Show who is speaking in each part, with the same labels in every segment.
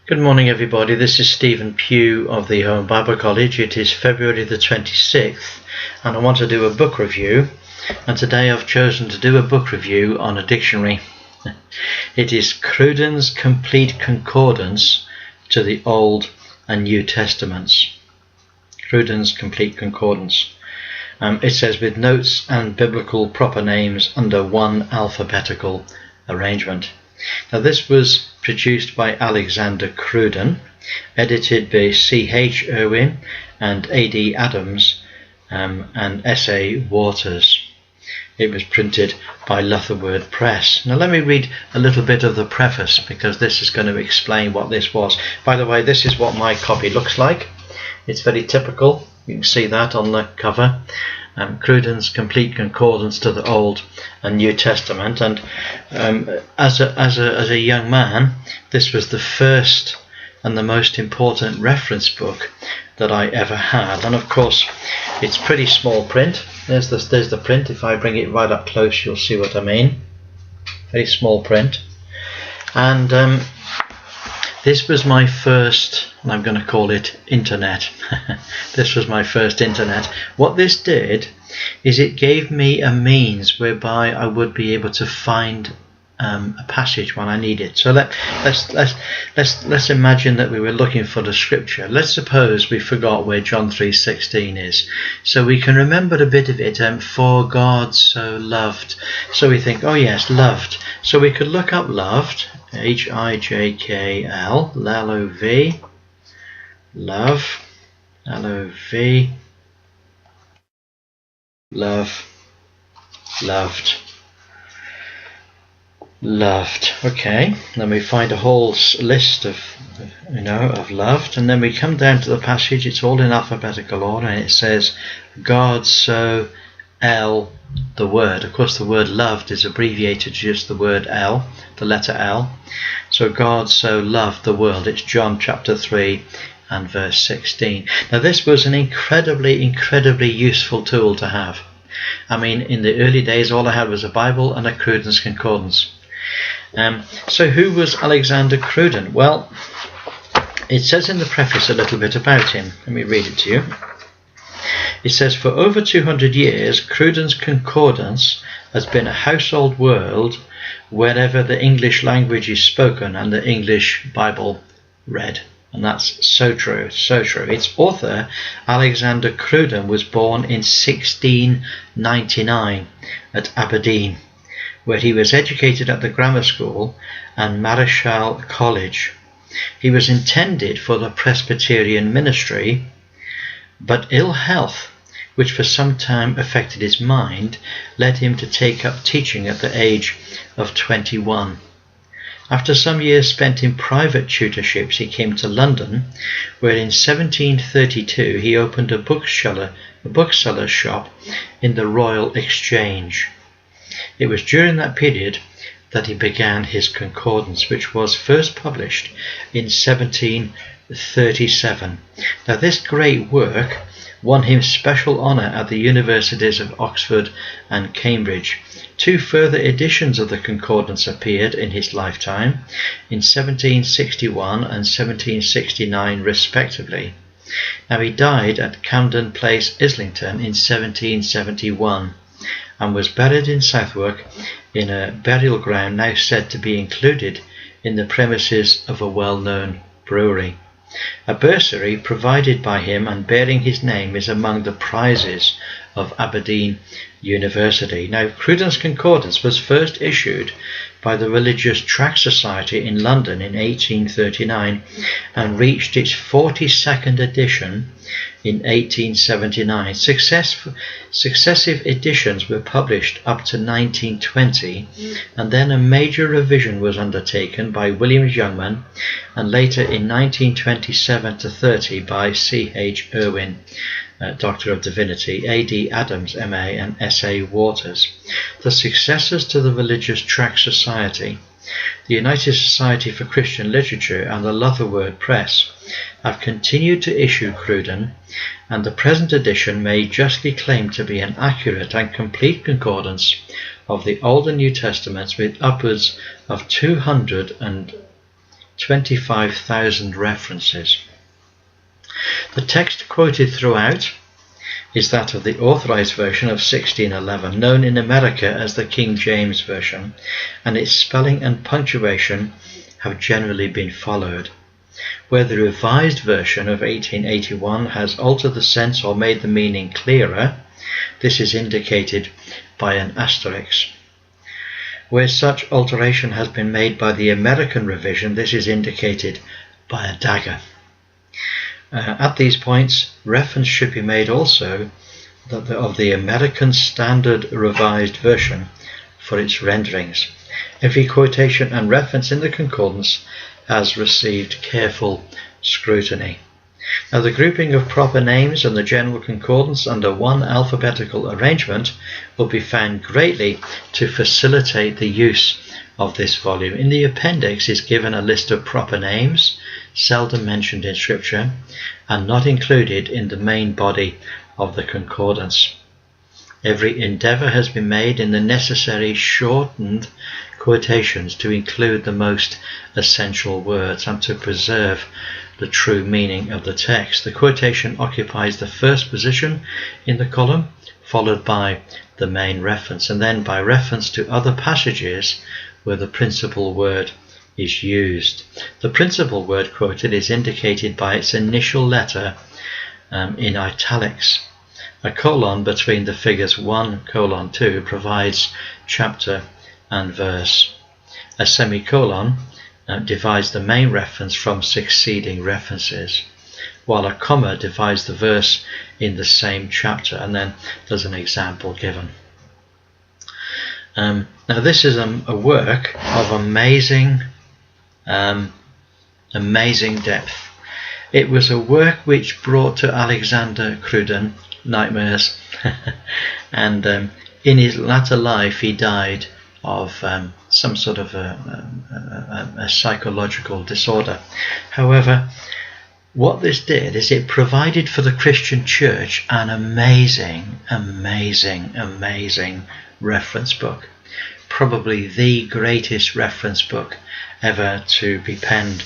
Speaker 1: Good morning, everybody. This is Stephen Pugh of the Home Bible College. It is February the 26th, and I want to do a book review. And today I've chosen to do a book review on a dictionary. It is Crudens Complete Concordance to the Old and New Testaments. Crudens Complete Concordance. It says with notes and biblical proper names under one alphabetical arrangement. Now this was produced by Alexander Cruden, edited by C.H. Irwin and A.D. Adams and S.A. Waters. It was printed by Lutherword Press. Now let me read a little bit of the preface, because this is going to explain what this was. By the way, this is what my copy looks like. It's very typical. You can see that on the cover. Crudens Complete Concordance to the Old and New Testament, and as a young man, this was the first and the most important reference book that I ever had. And of course, it's pretty small print. There's the print. If I bring it right up close, you'll see what I mean. Very small print, and this was my first, and I'm going to call it internet. This was my first internet. What this did is it gave me a means whereby I would be able to find a passage when I need it. So let's imagine that we were looking for the scripture. Let's suppose we forgot where John 3:16 is. So we can remember a bit of it. For God so loved. So we think, oh yes, loved. So we could look up loved. Hijkl, L-O-V, love, L-O-V, love, loved, loved. Okay, then we find a whole list of, of loved, and then we come down to the passage. It's all in alphabetical order, and it says, God so L, the word. Of course, the word loved is abbreviated to just the word L, the letter L. So God so loved the world. It's John chapter 3 and verse 16. Now this was an incredibly useful tool to have. I mean, in the early days, all I had was a Bible and a Crudens Concordance. So who was Alexander Cruden? Well, it says in the preface a little bit about him. Let me read it to you. It says, for over 200 years, Crudens Concordance has been a household word wherever the English language is spoken and the English Bible read. And that's so true, so true. Its author, Alexander Cruden, was born in 1699 at Aberdeen, where he was educated at the grammar school and Marischal College. He was intended for the Presbyterian ministry, but ill health, which for some time affected his mind, led him to take up teaching at the age of 21. After some years spent in private tutorships, he came to London, where in 1732 he opened a bookseller's shop in the Royal Exchange. It was during that period that he began his concordance, which was first published in 1737. Now this great work won him special honour at the universities of Oxford and Cambridge. Two further editions of the Concordance appeared in his lifetime, in 1761 and 1769 respectively. Now he died at Camden Place, Islington in 1771 and was buried in Southwark in a burial ground now said to be included in the premises of a well-known brewery. A bursary provided by him and bearing his name is among the prizes of Aberdeen University. Now, Crudens Concordance was first issued by the Religious Tract Society in London in 1839 and reached its 42nd edition in 1879. Successive editions were published up to 1920, and then a major revision was undertaken by William Youngman, and later in 1927-30 by C.H. Irwin, Doctor of Divinity, A.D. Adams, M.A. and S.A. Waters. The successors to the Religious Tract Society, the United Society for Christian Literature and the Lutherword Press have continued to issue Cruden, and the present edition may justly claim to be an accurate and complete concordance of the Old and New Testaments with upwards of 200 25,000 references. The text quoted throughout is that of the Authorized Version of 1611, known in America as the King James Version, and its spelling and punctuation have generally been followed. Where the Revised Version of 1881 has altered the sense or made the meaning clearer, this is indicated by an asterisk. Where such alteration has been made by the American revision, this is indicated by a dagger. At these points, reference should be made also of the American Standard Revised Version for its renderings. Every quotation and reference in the Concordance has received careful scrutiny. Now, the grouping of proper names and the general concordance under one alphabetical arrangement will be found greatly to facilitate the use of this volume. In the appendix is given a list of proper names, seldom mentioned in Scripture, and not included in the main body of the concordance. Every endeavour has been made in the necessary shortened quotations to include the most essential words and to preserve the true meaning of the text. The quotation occupies the first position in the column, followed by the main reference, and then by reference to other passages where the principal word is used. The principal word quoted is indicated by its initial letter in italics. A colon between the figures 1:2 provides chapter and verse. A semicolon divides the main reference from succeeding references, while a comma divides the verse in the same chapter, and then there's an example given. Now this is a work of amazing depth. It was a work which brought to Alexander Cruden nightmares and in his latter life he died of some sort of a psychological disorder. However, what this did is it provided for the Christian church an amazing reference book, probably the greatest reference book ever to be penned.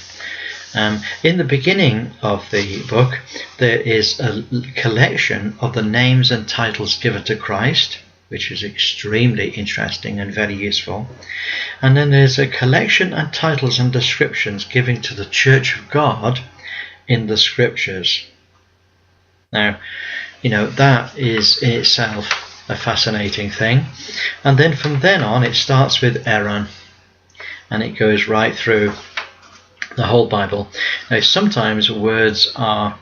Speaker 1: In the beginning of the book there is a collection of the names and titles given to Christ, which is extremely interesting and very useful. And then there's a collection of titles and descriptions given to the Church of God in the Scriptures. Now, that is in itself a fascinating thing. And then from then on it starts with Aaron and it goes right through the whole Bible. Now, sometimes words are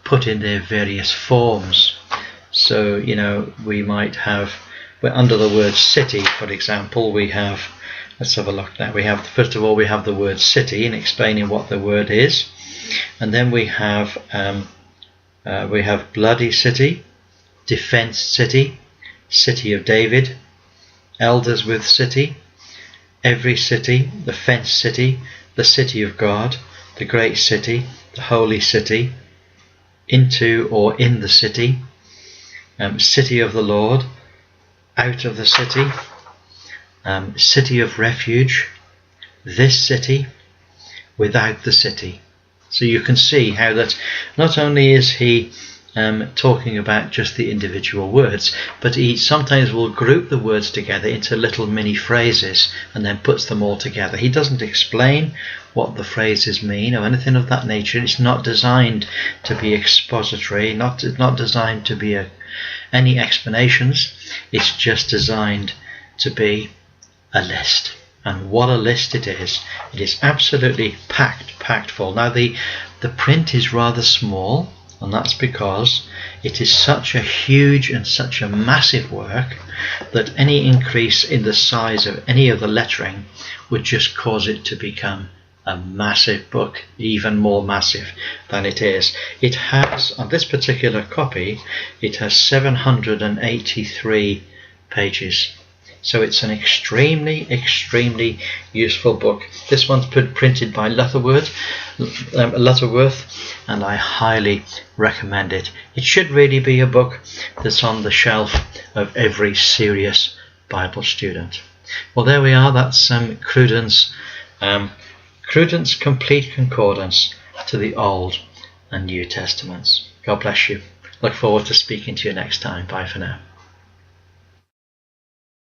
Speaker 1: put in their various forms. So, we might have, under the word city, for example, we have, let's have a look now. First of all, we have the word city in explaining what the word is. And then we have bloody city, defense city, city of David, elders with city, every city, the fenced city, the city of God, the great city, the holy city, into or in the city, city of the Lord, out of the city, city of refuge, this city, without the city. So you can see how that not only is he talking about just the individual words, but he sometimes will group the words together into little mini phrases and then puts them all together. He doesn't explain what the phrases mean or anything of that nature. It's not designed to be expository, not designed to be any explanations. It's just designed to be a list. And what a list it is. It is absolutely packed full. Now the print is rather small, and that's because it is such a huge and such a massive work that any increase in the size of any of the lettering would just cause it to become a massive book, even more massive than it is. It has, on this particular copy, it has 783 pages. So it's an extremely useful book. This one's printed by Lutterworth, and I highly recommend it. It should really be a book that's on the shelf of every serious Bible student. Well, there we are. That's Crudens Crudens Complete Concordance to the Old and New Testaments. God bless you. Look forward to speaking to you next time. Bye for now.